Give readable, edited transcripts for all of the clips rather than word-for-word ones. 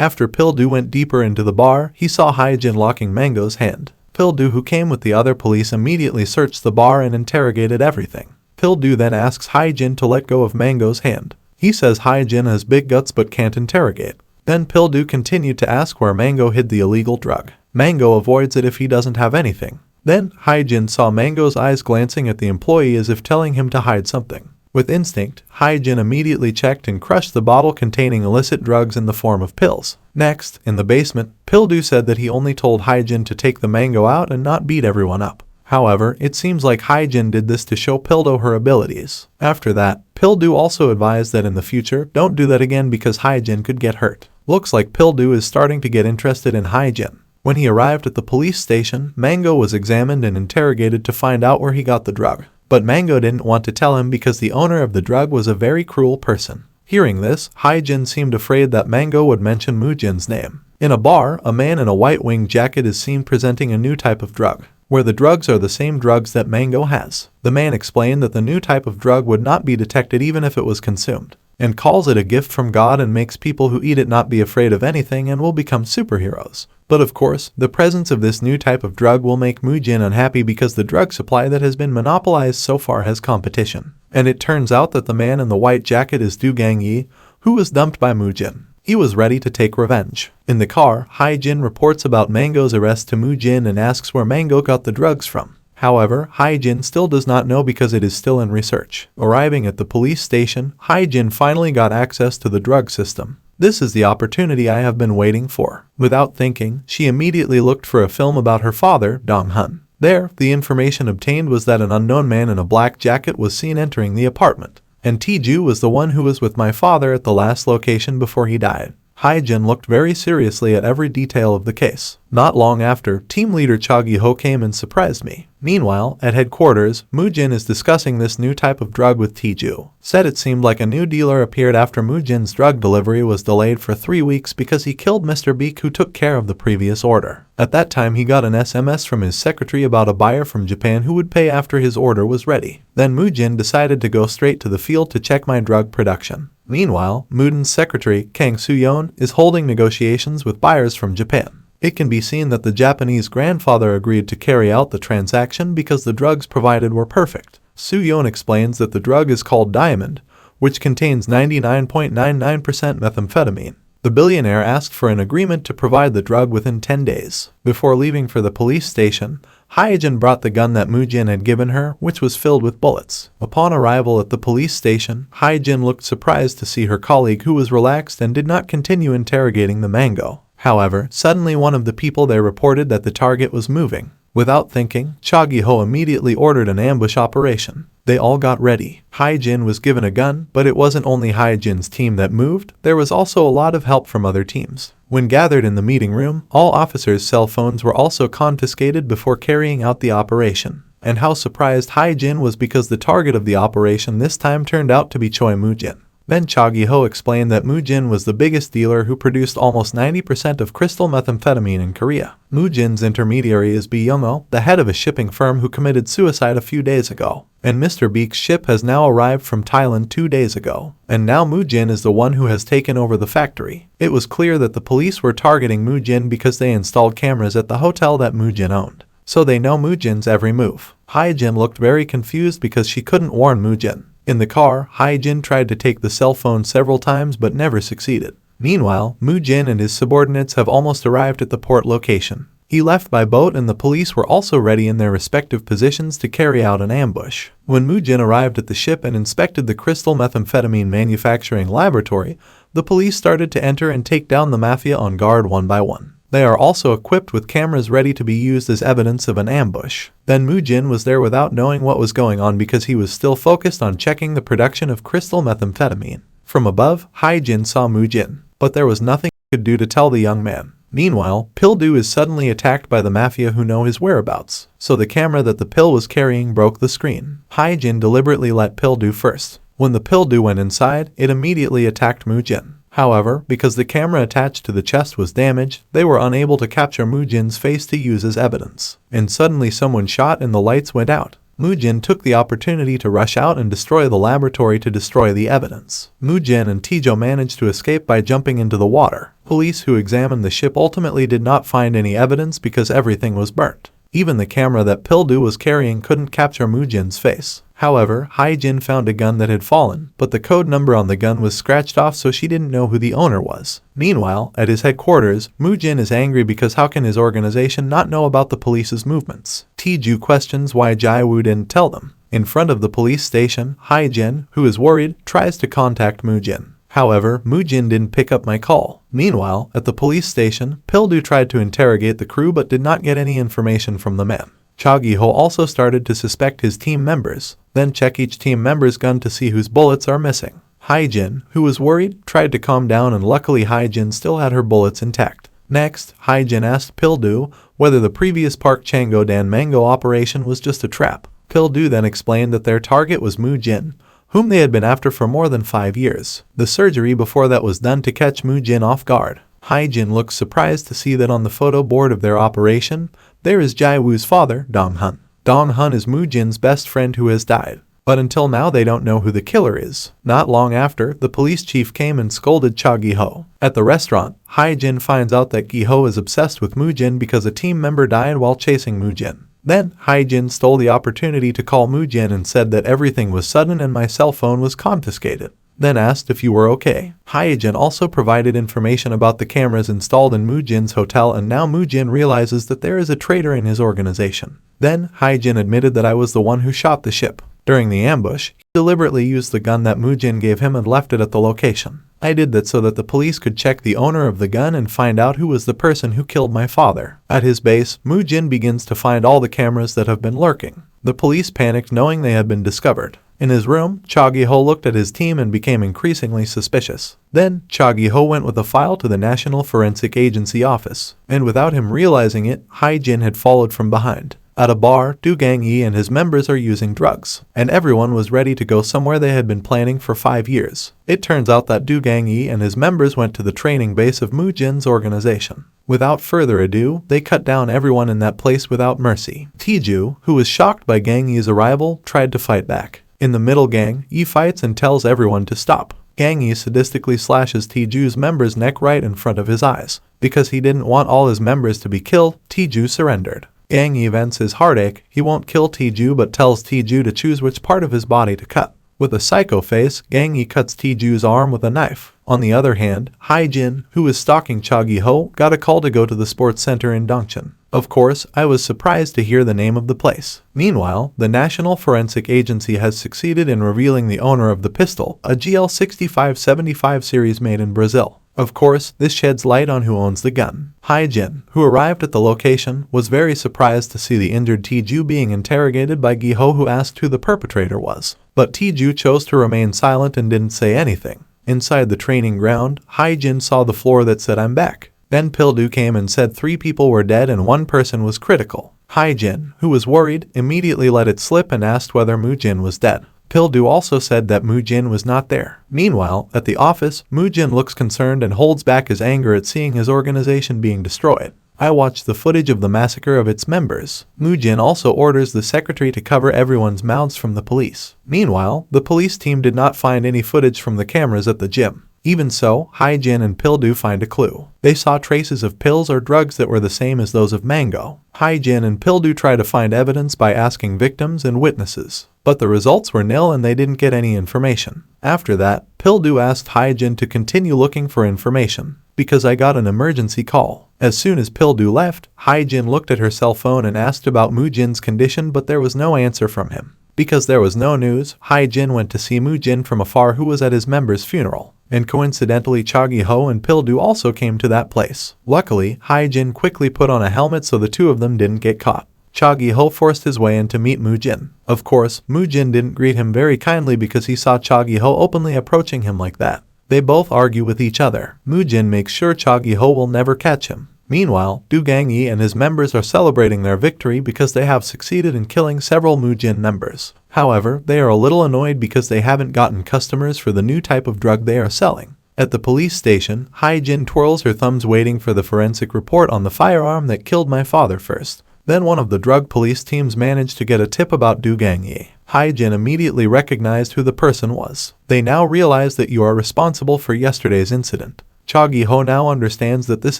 After Pildu went deeper into the bar, he saw Hyejin locking Mango's hand. Pildu, who came with the other police, immediately searched the bar and interrogated everything. Pildu then asks Hyejin to let go of Mango's hand. He says Hyejin has big guts but can't interrogate. Then Pildu continued to ask where Mango hid the illegal drug. Mango avoids it if he doesn't have anything. Then Hyejin saw Mango's eyes glancing at the employee as if telling him to hide something. With instinct, Hyejin immediately checked and crushed the bottle containing illicit drugs in the form of pills. Next, in the basement, Pildu said that he only told Hyejin to take the Mango out and not beat everyone up. However, it seems like Hyejin did this to show Pildu her abilities. After that, Pildu also advised that in the future, don't do that again because Hyejin could get hurt. Looks like Pildu is starting to get interested in Hyejin. When he arrived at the police station, Mango was examined and interrogated to find out where he got the drug. But Mango didn't want to tell him because the owner of the drug was a very cruel person. Hearing this, Hyejin seemed afraid that Mango would mention Mujin's name. In a bar, a man in a white wing jacket is seen presenting a new type of drug, where the drugs are the same drugs that Mango has. The man explained that the new type of drug would not be detected even if it was consumed, and calls it a gift from God and makes people who eat it not be afraid of anything and will become superheroes. But of course, the presence of this new type of drug will make Mujin unhappy because the drug supply that has been monopolized so far has competition. And it turns out that the man in the white jacket is Du Gangyi, who was dumped by Mujin. He was ready to take revenge. In the car, Hyejin reports about Mango's arrest to Mujin and asks where Mango got the drugs from. However, Hyejin still does not know because it is still in research. Arriving at the police station, Hyejin finally got access to the drug system. This is the opportunity I have been waiting for. Without thinking, she immediately looked for a film about her father, Dong-hun. There, the information obtained was that an unknown man in a black jacket was seen entering the apartment, and Taeju was the one who was with my father at the last location before he died. Hyejin looked very seriously at every detail of the case. Not long after, team leader Cha Gi-ho came and surprised me. Meanwhile, at headquarters, Mujin is discussing this new type of drug with Taeju. Said it seemed like a new dealer appeared after Mujin's drug delivery was delayed for 3 weeks because he killed Mr. Beek, who took care of the previous order. At that time, he got an SMS from his secretary about a buyer from Japan who would pay after his order was ready. Then Mujin decided to go straight to the field to check my drug production. Meanwhile, Mujin's secretary, Kang Soo-yeon, is holding negotiations with buyers from Japan. It can be seen that the Japanese grandfather agreed to carry out the transaction because the drugs provided were perfect. Soo-yeon explains that the drug is called Diamond, which contains 99.99% methamphetamine. The billionaire asked for an agreement to provide the drug within 10 days. Before leaving for the police station, Hyejin brought the gun that Mujin had given her, which was filled with bullets. Upon arrival at the police station, Hyejin looked surprised to see her colleague, who was relaxed and did not continue interrogating the Mango. However, suddenly one of the people there reported that the target was moving. Without thinking, Cha Gi-ho immediately ordered an ambush operation. They all got ready. Hyejin was given a gun, but it wasn't only Hyejin's team that moved, there was also a lot of help from other teams. When gathered in the meeting room, all officers' cell phones were also confiscated before carrying out the operation. And how surprised Hyejin was because the target of the operation this time turned out to be Choi Mujin. Then Cha Gi-ho explained that Mujin was the biggest dealer who produced almost 90% of crystal methamphetamine in Korea. Mujin's intermediary is Bi Young-oh, the head of a shipping firm who committed suicide a few days ago. And Mr. Beek's ship has now arrived from Thailand 2 days ago. And now Mujin is the one who has taken over the factory. It was clear that the police were targeting Mujin because they installed cameras at the hotel that Mujin owned. So they know Mujin's every move. Hyejin looked very confused because she couldn't warn Mujin. In the car, Hyejin tried to take the cell phone several times but never succeeded. Meanwhile, Mujin and his subordinates have almost arrived at the port location. He left by boat and the police were also ready in their respective positions to carry out an ambush. When Mujin arrived at the ship and inspected the crystal methamphetamine manufacturing laboratory, the police started to enter and take down the mafia on guard one by one. They are also equipped with cameras ready to be used as evidence of an ambush. Then Mujin was there without knowing what was going on because he was still focused on checking the production of crystal methamphetamine. From above, Hyejin saw Mujin, but there was nothing he could do to tell the young man. Meanwhile, Pildu is suddenly attacked by the mafia who know his whereabouts, so the camera that the pill was carrying broke the screen. Hyejin deliberately let Pildu first. When the Pildu went inside, it immediately attacked Mujin. However, because the camera attached to the chest was damaged, they were unable to capture Mujin's face to use as evidence. And suddenly someone shot and the lights went out. Mujin took the opportunity to rush out and destroy the laboratory to destroy the evidence. Mujin and Taejo managed to escape by jumping into the water. Police who examined the ship ultimately did not find any evidence because everything was burnt. Even the camera that Pildu was carrying couldn't capture Mujin's face. However, Hae-jin found a gun that had fallen, but the code number on the gun was scratched off, so she didn't know who the owner was. Meanwhile, at his headquarters, Mujin is angry because how can his organization not know about the police's movements? Tae-ju questions why Jae-woo didn't tell them. In front of the police station, Hae-jin, who is worried, tries to contact Mujin. However, Mujin didn't pick up my call. Meanwhile, at the police station, Pildu tried to interrogate the crew but did not get any information from the man. Cha Gi-ho also started to suspect his team members, then check each team member's gun to see whose bullets are missing. Hae-jin, who was worried, tried to calm down, and luckily Hae-jin still had her bullets intact. Next, Hae-jin asked Pildu whether the previous Park Chango-dan Mango operation was just a trap. Pildu then explained that their target was Mujin, whom they had been after for more than 5 years. The surgery before that was done to catch Mujin off guard. Hae-jin looks surprised to see that on the photo board of their operation, there is Jae-woo's father, Dong-hun. Dong-hun is Mujin's best friend who has died. But until now they don't know who the killer is. Not long after, the police chief came and scolded Cha Gi-ho. At the restaurant, Hae-jin finds out that Gi-ho is obsessed with Mujin because a team member died while chasing Mujin. Then, Hae-jin stole the opportunity to call Mujin and said that everything was sudden and my cell phone was confiscated. Then asked if you were okay. Hae-jin also provided information about the cameras installed in Mujin's hotel, and now Mujin realizes that there is a traitor in his organization. Then, Hae-jin admitted that I was the one who shot the ship. During the ambush, he deliberately used the gun that Mujin gave him and left it at the location. I did that so that the police could check the owner of the gun and find out who was the person who killed my father. At his base, Mujin begins to find all the cameras that have been lurking. The police panicked knowing they had been discovered. In his room, Cha Gi-ho looked at his team and became increasingly suspicious. Then, Cha Gi-ho went with a file to the National Forensic Agency office, and without him realizing it, Hae-jin had followed from behind. At a bar, Do Gang-hee and his members are using drugs, and everyone was ready to go somewhere they had been planning for 5 years. It turns out that Do Gang-hee and his members went to the training base of Mujin's organization. Without further ado, they cut down everyone in that place without mercy. Tae-ju, who was shocked by Gang-hee's arrival, tried to fight back. In the middle, Gang-hee fights and tells everyone to stop. Gang-hee sadistically slashes Tae-ju's member's neck right in front of his eyes. Because he didn't want all his members to be killed, Tae-ju surrendered. Gang-hee vents his heartache. He won't kill Tae-ju but tells Tae-ju to choose which part of his body to cut. With a psycho face, Gang-hee cuts Tae-ju's arm with a knife. On the other hand, Hae-jin, who was stalking Cha Gi-ho, got a call to go to the sports center in Dongcheon. Of course, I was surprised to hear the name of the place. Meanwhile, the National Forensic Agency has succeeded in revealing the owner of the pistol, a GL6575 series made in Brazil. Of course, this sheds light on who owns the gun. Hae-jin, who arrived at the location, was very surprised to see the injured Tae-ju being interrogated by Gi-ho, who asked who the perpetrator was. But Tae-ju chose to remain silent and didn't say anything. Inside the training ground, Hae-jin saw the floor that said "I'm back." Then Pildu came and said 3 people were dead and 1 person was critical. Hae-jin, who was worried, immediately let it slip and asked whether Mujin was dead. Pildu also said that Mujin was not there. Meanwhile, at the office, Mujin looks concerned and holds back his anger at seeing his organization being destroyed. I watched the footage of the massacre of its members. Mujin also orders the secretary to cover everyone's mouths from the police. Meanwhile, the police team did not find any footage from the cameras at the gym. Even so, Hae-jin and Pildu find a clue. They saw traces of pills or drugs that were the same as those of Mango. Hae-jin and Pildu try to find evidence by asking victims and witnesses. But the results were nil and they didn't get any information. After that, Pildu asked Hae-jin to continue looking for information, because I got an emergency call. As soon as Pildu left, Hae-jin looked at her cell phone and asked about Mujin's condition, but there was no answer from him. Because there was no news, Hae-jin went to see Mujin from afar, who was at his member's funeral. And coincidentally, Cha Gi-ho and Pildu also came to that place. Luckily, Hae-jin quickly put on a helmet so the 2 of them didn't get caught. Cha Gi-ho forced his way in to meet Mujin. Of course, Mujin didn't greet him very kindly because he saw Cha Gi-ho openly approaching him like that. They both argue with each other. Mujin makes sure Cha Gi-ho will never catch him. Meanwhile, Do Gang-hee and his members are celebrating their victory because they have succeeded in killing several Mujin members. However, they are a little annoyed because they haven't gotten customers for the new type of drug they are selling. At the police station, Hae-jin twirls her thumbs waiting for the forensic report on the firearm that killed my father first. Then one of the drug police teams managed to get a tip about Do Gang-hee. Hae-jin immediately recognized who the person was. They now realize that you are responsible for yesterday's incident. Cha Gi-ho now understands that this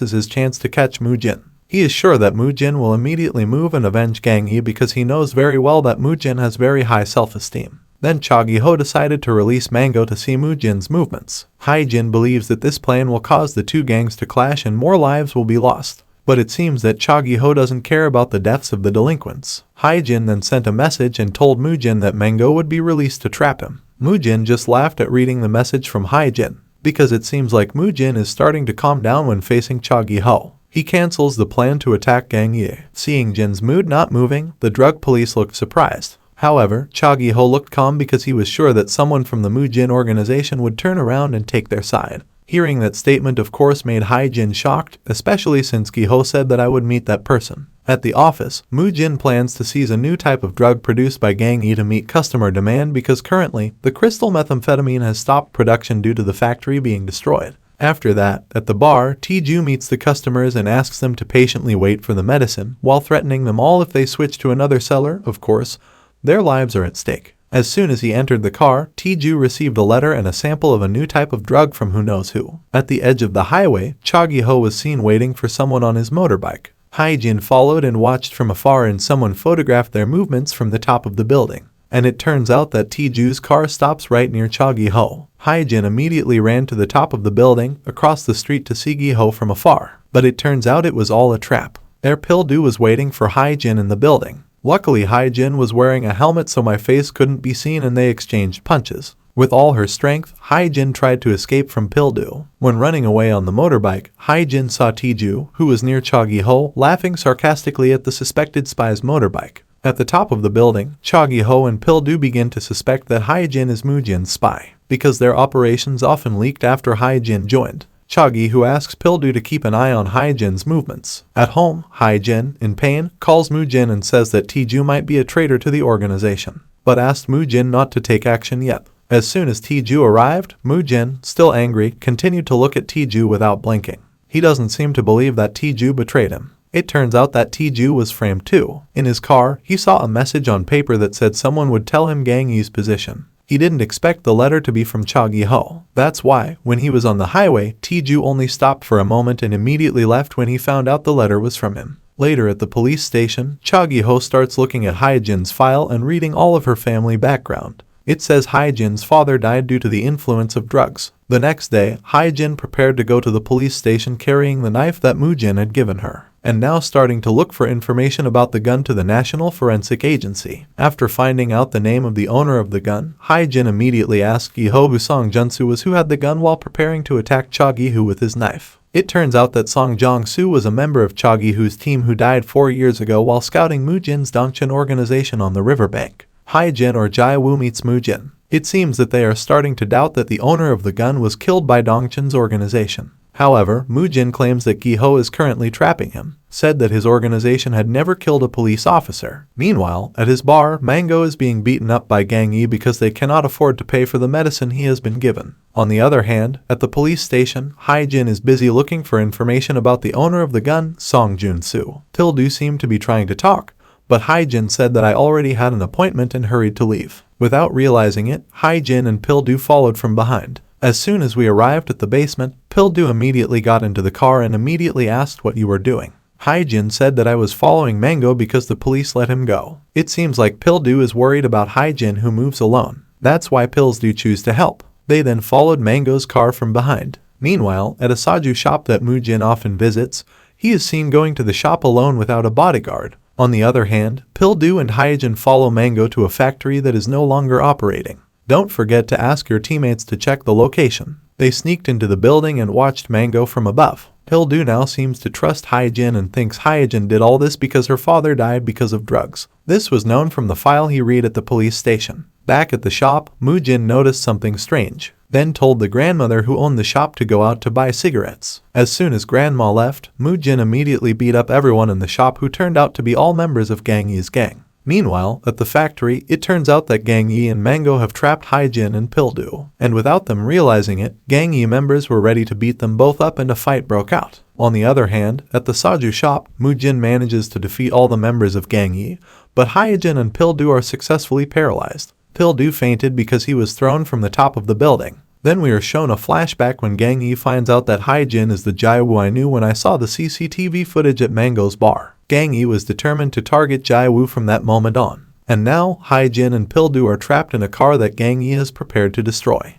is his chance to catch Mu-jin. He is sure that Mu-jin will immediately move and avenge Gang Yi because he knows very well that Mu-jin has very high self-esteem. Then Cha Gi-ho decided to release Mango to see Mu-jin's movements. Hae-jin believes that this plan will cause the two gangs to clash and more lives will be lost. But it seems that Cha Gi-ho doesn't care about the deaths of the delinquents. Hae-jin then sent a message and told Mu-jin that Mango would be released to trap him. Mu-jin just laughed at reading the message from Hae-jin, because it seems like Mu-jin is starting to calm down when facing Cha Gi-ho. He cancels the plan to attack Gang Yi. Seeing Jin's mood not moving, the drug police looked surprised. However, Cha Gi-ho looked calm because he was sure that someone from the Mu-jin organization would turn around and take their side. Hearing that statement of course made Hae-jin shocked, especially since Gi-ho said that I would meet that person. At the office, Mu-jin plans to seize a new type of drug produced by Gang Yi to meet customer demand because currently, the crystal methamphetamine has stopped production due to the factory being destroyed. After that, at the bar, Tae-ju meets the customers and asks them to patiently wait for the medicine, while threatening them all if they switch to another seller, of course. Their lives are at stake. As soon as he entered the car, Tae-ju received a letter and a sample of a new type of drug from who knows who. At the edge of the highway, Cha Gi-ho was seen waiting for someone on his motorbike. Hae-jin followed and watched from afar and someone photographed their movements from the top of the building. And it turns out that Tae-ju's car stops right near Cha Gi-ho. Hae-jin immediately ran to the top of the building, across the street to see Gi-ho from afar. But it turns out it was all a trap. Their Pil-do was waiting for Hae-jin in the building. Luckily Hae-jin was wearing a helmet so my face couldn't be seen and they exchanged punches. With all her strength, Hae-jin tried to escape from Pil-do. When running away on the motorbike, Hae-jin saw Tae-ju, who was near Cha Gi-ho, laughing sarcastically at the suspected spy's motorbike. At the top of the building, Cha Gi-ho and Pil-do begin to suspect that Hae-jin is Mu-jin's spy, because their operations often leaked after Hae-jin joined. Cha Gi-ho asks Pil-do to keep an eye on Hae-jin's movements. At home, Hae-jin, in pain, calls Mu-jin and says that Tae-ju might be a traitor to the organization, but asked Mu-jin not to take action yet. As soon as Tae-ju arrived, Mu-jin, still angry, continued to look at Tae-ju without blinking. He doesn't seem to believe that Tae-ju betrayed him. It turns out that Tae-ju was framed too. In his car, he saw a message on paper that said someone would tell him Gang Yi's position. He didn't expect the letter to be from Cha Gi-ho. That's why, when he was on the highway, Tae-ju only stopped for a moment and immediately left when he found out the letter was from him. Later at the police station, Cha Gi-ho starts looking at Hae-jin's file and reading all of her family background. It says Hae-jin's father died due to the influence of drugs. The next day, Hae-jin prepared to go to the police station carrying the knife that Mu-jin had given her, and now starting to look for information about the gun to the National Forensic Agency. After finding out the name of the owner of the gun, Hae-jin immediately asked Gi-ho who Song Jung-soo was who had the gun while preparing to attack Cha Gi-ho with his knife. It turns out that Song Jung-soo was a member of Cha Gi-ho's team who died 4 years ago while scouting Mu-jin's Dongcheon organization on the riverbank. Hae-jin or Jae-woo meets Mu-jin. It seems that they are starting to doubt that the owner of the gun was killed by Dongcheon's organization. However, Mu-jin claims that Gi-ho is currently trapping him, said that his organization had never killed a police officer. Meanwhile, at his bar, Mango is being beaten up by Gang Yi because they cannot afford to pay for the medicine he has been given. On the other hand, at the police station, Hae-jin is busy looking for information about the owner of the gun, Song Jun-soo. Pil-do seemed to be trying to talk, but Hae-jin said that I already had an appointment and hurried to leave. Without realizing it, Hae-jin and Pil-do followed from behind. As soon as we arrived at the basement, Pil-do immediately got into the car and immediately asked what you were doing. Hae-jin said that I was following Mango because the police let him go. It seems like Pil-do is worried about Hae-jin who moves alone. That's why Pil-do choose to help. They then followed Mango's car from behind. Meanwhile, at a soju shop that Mu-jin often visits, he is seen going to the shop alone without a bodyguard. On the other hand, Pil-do and Hae-jin follow Mango to a factory that is no longer operating. Don't forget to ask your teammates to check the location. They sneaked into the building and watched Mango from above. Pil-do now seems to trust Hae-jin and thinks Hae-jin did all this because her father died because of drugs. This was known from the file he read at the police station. Back at the shop, Mu-jin noticed something strange, then told the grandmother who owned the shop to go out to buy cigarettes. As soon as grandma left, Mu-jin immediately beat up everyone in the shop who turned out to be all members of Gang Yi's gang. Meanwhile, at the factory, it turns out that Gang Yi and Mango have trapped Hae-jin and Pil-do, and without them realizing it, Gang Yi members were ready to beat them both up and a fight broke out. On the other hand, at the soju shop, Mu-jin manages to defeat all the members of Gang Yi, but Hae-jin and Pil-do are successfully paralyzed. Pil-do fainted because he was thrown from the top of the building. Then we are shown a flashback when Gang E finds out that Haijin is the Jaiwoo I knew when I saw the CCTV footage at Mango's bar. Gang E was determined to target Jaiwoo from that moment on. And now, Haijin and Pildu are trapped in a car that Gang E is prepared to destroy.